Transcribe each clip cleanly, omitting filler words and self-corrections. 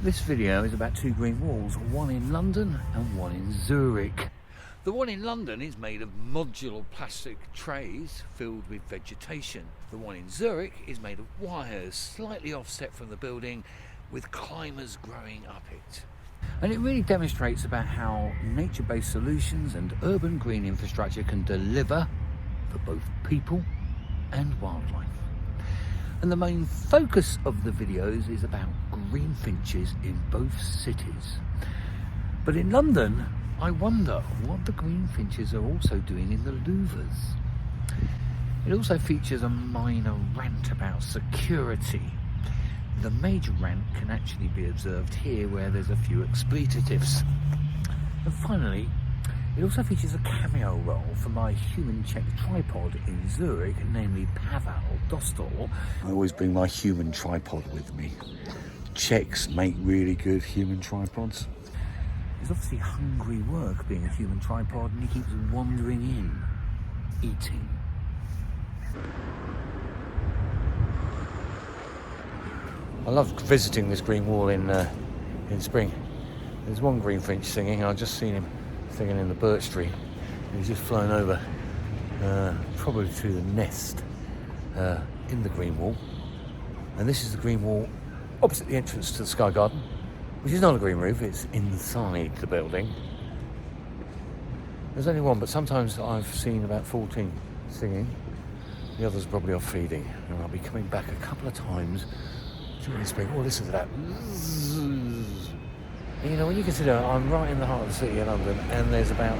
This video is about two green walls, one in London and one in Zurich. The one in London is made of modular plastic trays filled with vegetation. The one in Zurich is made of wires slightly offset from the building with climbers growing up it. And it really demonstrates about how nature-based solutions and urban green infrastructure can deliver for both people and wildlife. And the main focus of the videos is about greenfinches in both cities. But in London, I wonder what the greenfinches are also doing in the louvers. It also features a minor rant about security. The major rant can actually be observed here where there's a few expletives. And finally, it also features a cameo role for my human Czech tripod in Zurich, namely Pavel Dostal. I always bring my human tripod with me. Czechs make really good human tripods. It's obviously hungry work being a human tripod, and he keeps wandering in, eating. I love visiting this green wall in spring. There's one greenfinch singing. I've just seen him singing in the birch tree. He's just flown over, probably to the nest in the green wall. And this is the green wall opposite the entrance to the Sky Garden, which is not a green roof, it's inside the building. There's only one, but sometimes I've seen about 14 singing. The others probably are feeding, and I'll be coming back a couple of times during spring. Oh, listen to that. You know, when you consider I'm right in the heart of the city of London and there's about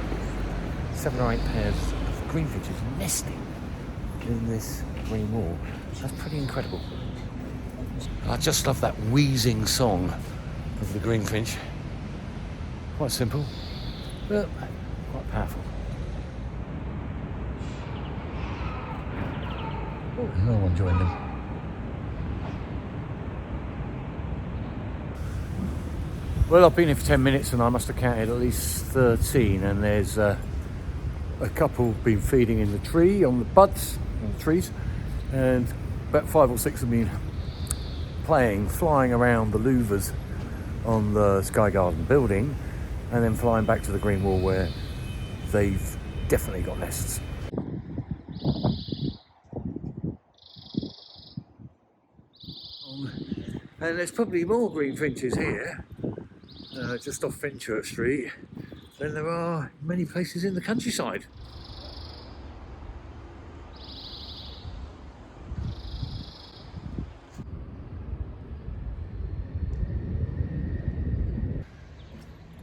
7 or 8 pairs of greenfinches nesting in this green wall, that's pretty incredible. I just love that wheezing song of the greenfinch. Quite simple, but quite powerful. Oh, no one joined them. Well, I've been here for 10 minutes and I must have counted at least 13, and there's a couple been feeding in the tree, on the buds, on the trees, and about 5 or 6 have been flying around the louvers on the Sky Garden building, and then flying back to the green wall where they've definitely got nests. And there's probably more greenfinches here, just off Fenchurch Street, than there are many places in the countryside.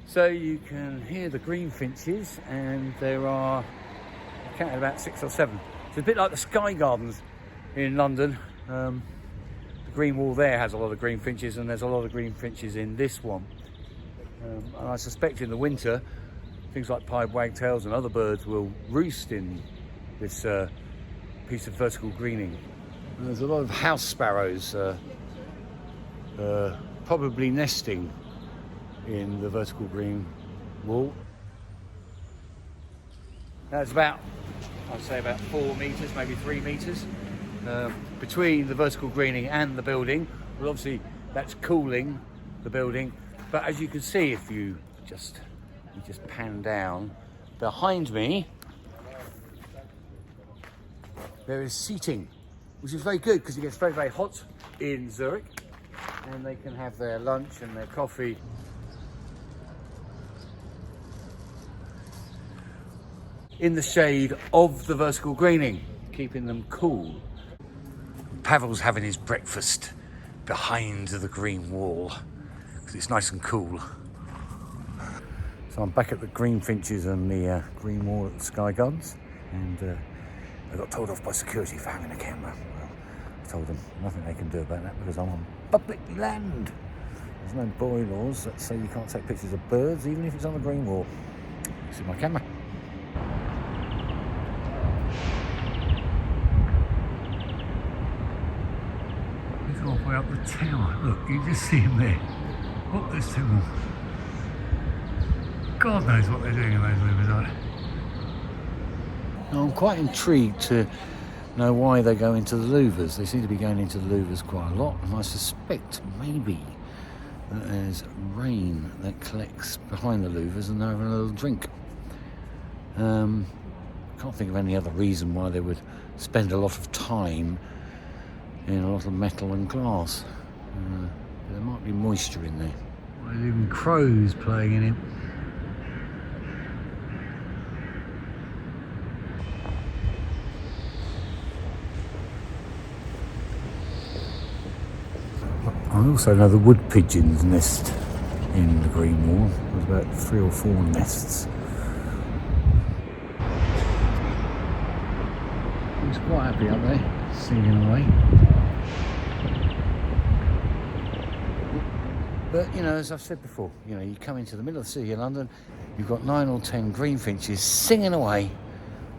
So you can hear the greenfinches, and there are, I counted about 6 or 7. It's a bit like the Sky Gardens in London. The green wall there has a lot of greenfinches, and there's a lot of greenfinches in this one. And I suspect in the winter, things like pied wagtails and other birds will roost in this piece of vertical greening. And there's a lot of house sparrows probably nesting in the vertical green wall. That's about, I'd say about 4 metres, maybe 3 metres between the vertical greening and the building. Well, obviously that's cooling the building, but as you can see, if you just pan down behind me, there is seating, which is very good because it gets very, very hot in Zurich, and they can have their lunch and their coffee in the shade of the vertical greening, keeping them cool. Pavel's having his breakfast behind the green wall because it's nice and cool. So I'm back at the greenfinches and the green wall at the Sky Gardens, and I got told off by security for having a camera. Well, I told them nothing they can do about that because I'm on public land. There's no bylaws that say you can't take pictures of birds even if it's on the green wall. This is my camera. Halfway up the tower. Look, you just see him there. Oh, there's 2 more. God knows what they're doing in those louvers, aren't they? Now, I'm quite intrigued to know why they go into the louvers. They seem to be going into the louvers quite a lot, and I suspect maybe There's rain that collects behind the louvers and they're having a little drink. Can't think of any other reason why they would spend a lot of time in a lot of metal and glass. There might be moisture in there. There's even crows playing in it. I also know the wood pigeons nest in the Green Wall. There's about 3 or 4 nests. He's quite happy up there, singing away. But, you know, as I've said before, you know, you come into the middle of the city of London, you've got 9 or 10 greenfinches singing away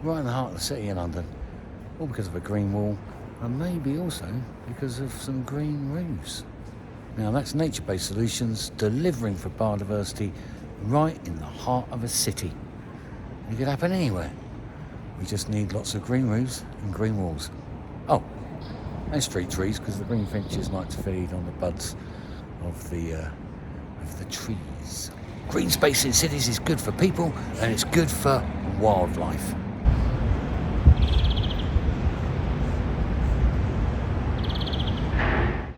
right in the heart of the city of London. All because of a green wall, and maybe also because of some green roofs. Now that's nature-based solutions delivering for biodiversity right in the heart of a city. It could happen anywhere. We just need lots of green roofs and green walls. Oh, and street trees, because the greenfinches like to feed on the buds of the trees. Green space in cities is good for people and it's good for wildlife.